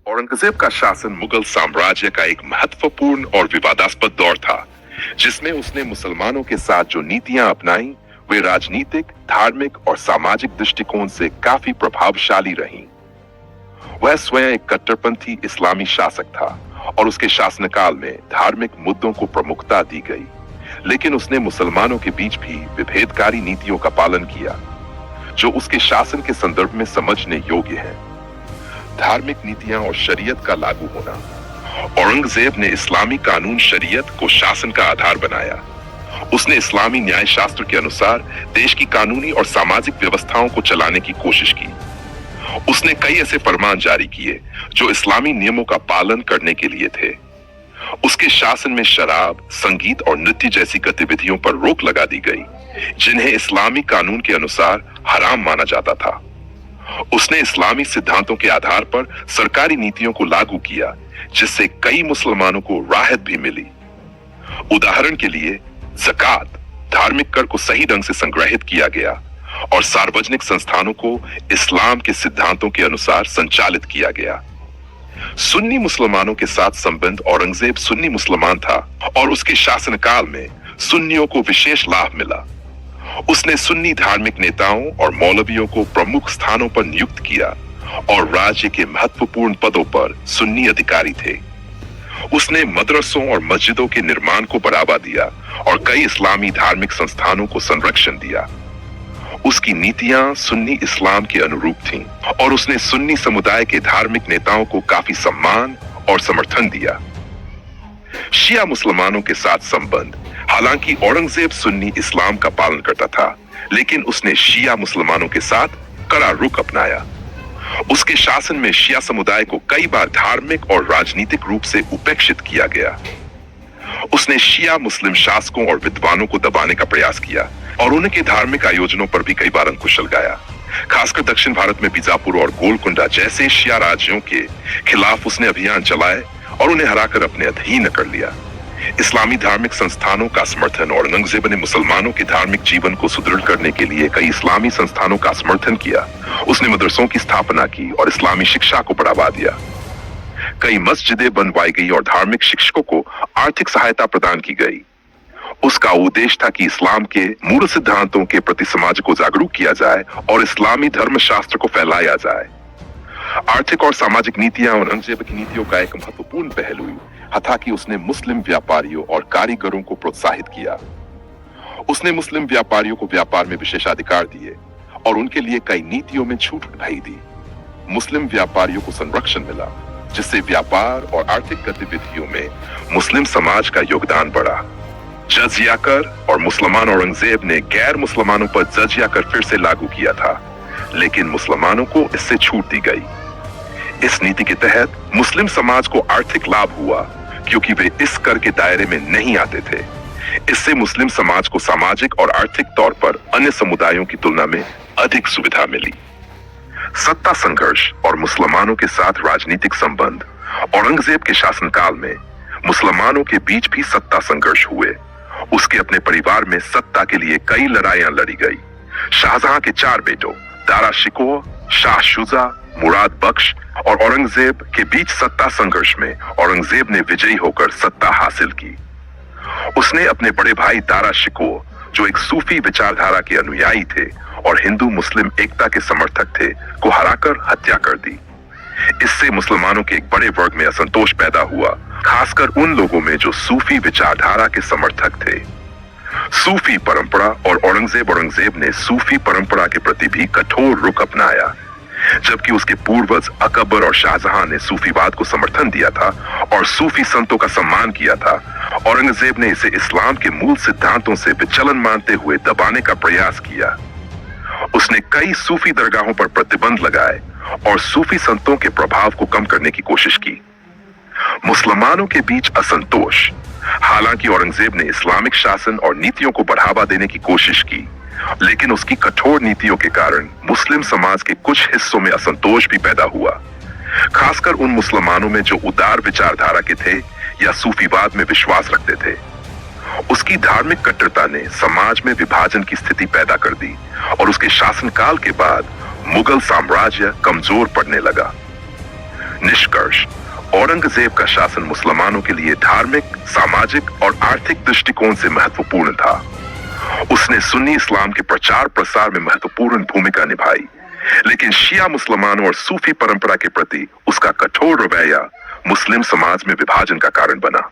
औरंगजेब का शासन मुगल साम्राज्य का एक महत्वपूर्ण और विवादास्पद दौर था, जिसमें उसने मुसलमानों के साथ जो नीतियां अपनाई वे राजनीतिक, धार्मिक और सामाजिक दृष्टिकोण से काफी प्रभावशाली रहीं। वह स्वयं एक कट्टरपंथी इस्लामी शासक था और उसके शासनकाल में धार्मिक मुद्दों को प्रमुखता दी गई, लेकिन उसने मुसलमानों के बीच भी विभेदकारी नीतियों का पालन किया, जो उसके शासन के संदर्भ में समझने योग्य है। धार्मिक नीतियां और शरीयत का लागू होना। औरंगजेब ने इस्लामी कानून शरीयत को शासन का आधार बनाया। उसने इस्लामी न्याय शास्त्र के अनुसार देश की कानूनी और सामाजिक व्यवस्थाओं को चलाने की कोशिश की। उसने कई ऐसे फरमान जारी किए जो इस्लामी नियमों का पालन करने के लिए थे। उसके शासन में शराब, संगीत और नृत्य जैसी गतिविधियों पर रोक लगा दी गई, जिन्हें इस्लामी कानून के अनुसार हराम माना जाता था। उसने इस्लामी सिद्धांतों के आधार पर सरकारी नीतियों को लागू किया, जिससे कई मुसलमानों को राहत भी मिली। उदाहरण के लिए, ज़कात, धार्मिक कर को सही ढंग से संग्रहित किया गया और सार्वजनिक संस्थानों को इस्लाम के सिद्धांतों के अनुसार संचालित किया गया। सुन्नी मुसलमानों के साथ संबंध। औरंगजेब सुन्नी मुसलमान था और उसके शासनकाल में सुन्नियों को विशेष लाभ मिला। उसने सुन्नी धार्मिक नेताओं और मौलवियों को प्रमुख स्थानों पर नियुक्त किया और राज्य के महत्वपूर्ण पदों पर सुन्नी अधिकारी थे। उसने मदरसों और मस्जिदों के निर्माण को बढ़ावा दिया और कई इस्लामी धार्मिक संस्थानों को संरक्षण दिया। उसकी नीतियां सुन्नी इस्लाम के अनुरूप थीं और उसने सुन्नी समुदाय के धार्मिक नेताओं को काफी सम्मान और समर्थन दिया। शिया मुसलमानों के साथ संबंध। हालांकि औरंगजेब सुन्नी इस्लाम का पालन करता था, लेकिन उसने शिया मुसलमानों के साथ कड़ा रुख अपनाया। उसके शासन में शिया समुदाय को कई बार धार्मिक और राजनीतिक रूप से उपेक्षित किया गया। उसने शिया मुस्लिम शासकों और विद्वानों को दबाने का प्रयास किया और उनके धार्मिक आयोजनों पर भी कई बार अंकुश लगाया। खासकर दक्षिण भारत में बीजापुर और गोलकुंडा जैसे शिया राज्यों के खिलाफ उसने अभियान चलाए और उन्हें हराकर अपने अधीन कर लिया। इस्लामी धार्मिक संस्थानों का समर्थन। औरंगजेब ने मुसलमानों के धार्मिक जीवन को सुदृढ़ करने के लिए कई इस्लामी संस्थानों का समर्थन किया। उसने मदरसों की स्थापना की और इस्लामी शिक्षा को बढ़ावा दिया। कई मस्जिदें बनवाई गई और धार्मिक शिक्षकों को आर्थिक सहायता प्रदान की गई। उसका उद्देश्य था कि इस्लाम के मूल सिद्धांतों के प्रति समाज को जागरूक किया जाए और इस्लामी धर्मशास्त्र को फैलाया जाए। आर्थिक और सामाजिक नीतियां। औरंगजेब की नीतियों का एक महत्वपूर्ण पहलू था कि उसने मुस्लिम व्यापारियों और कारीगरों को प्रोत्साहित किया। उसने मुस्लिम व्यापारियों को व्यापार में विशेषाधिकार दिए और उनके लिए कई नीतियों में छूट बढ़ाई दी। मुस्लिम व्यापारियों को संरक्षण मिला, जिससे व्यापार और आर्थिक गतिविधियों में मुस्लिम समाज का योगदान बढ़ा। जजिया कर। और मुसलमान औरंगजेब ने गैर मुसलमानों पर जजिया कर फिर से लागू किया था, लेकिन मुसलमानों को इससे छूट दी गई। इस नीति के तहत मुस्लिम समाज को आर्थिक लाभ हुआ, क्योंकि वे इस कर के दायरे में नहीं आते थे। इससे मुस्लिम समाज को सामाजिक और आर्थिक तौर पर अन्य समुदायों की तुलना में अधिक सुविधा मिली। सत्ता संघर्ष और मुसलमानों के साथ राजनीतिक संबंध। औरंगजेब के शासनकाल में मुसलमानों के बीच भी सत्ता संघर्ष हुए। उसके अपने परिवार में सत्ता के लिए कई लड़ाइयां लड़ी गई। शाहजहां के 4 बेटों दारा शिकोह, शाह शुजा, मुराद बख्श और औरंगजेब के बीच सत्ता संघर्ष में औरंगजेब ने विजयी होकर सत्ता हासिल की। उसने अपने बड़े भाई दारा शिकोह, जो एक सूफी विचारधारा के अनुयायी थे और हिंदू मुस्लिम एकता के समर्थक थे, को हराकर हत्या कर दी। इससे मुसलमानों के एक बड़े वर्ग में असंतोष पैदा हुआ, खासकर उन लोगों में जो सूफी विचारधारा के समर्थक थे। सूफी परंपरा। और औरंगजेब ने सूफी परंपरा के प्रति भी कठोर रुख अपनाया। जबकि उसके पूर्वज अकबर और शाहजहां ने सूफीवाद को समर्थन दिया था और सूफी संतों का सम्मान किया था, औरंगजेब ने इसे इस्लाम के मूल सिद्धांतों से विचलन मानते हुए दबाने का प्रयास किया। उसने कई सूफी दरगाहों पर प्रतिबंध लगाए और सूफी संतों के प्रभाव को कम करने की कोशिश की। मुसलमानों के बीच असंतोष। हालांकि औरंगजेब ने इस्लामिक शासन और नीतियों को बढ़ावा देने की कोशिश की, लेकिन उसकी कठोर नीतियों के कारण मुस्लिम समाज के कुछ हिस्सों में असंतोष भी पैदा हुआ, खासकर उन मुसलमानों में जो उदार विचारधारा के थे या सूफीवाद में विश्वास रखते थे। उसकी धार्मिक कट्टरता ने समाज में विभाजन की स्थिति पैदा कर दी और उसके शासनकाल के बाद मुगल साम्राज्य कमजोर पड़ने लगा। निष्कर्ष, औरंगजेब का शासन मुसलमानों के लिए धार्मिक, सामाजिक और आर्थिक दृष्टिकोण से महत्वपूर्ण था। उसने सुन्नी इस्लाम के प्रचार प्रसार में महत्वपूर्ण भूमिका निभाई, लेकिन शिया मुसलमानों और सूफी परंपरा के प्रति उसका कठोर रवैया मुस्लिम समाज में विभाजन का कारण बना।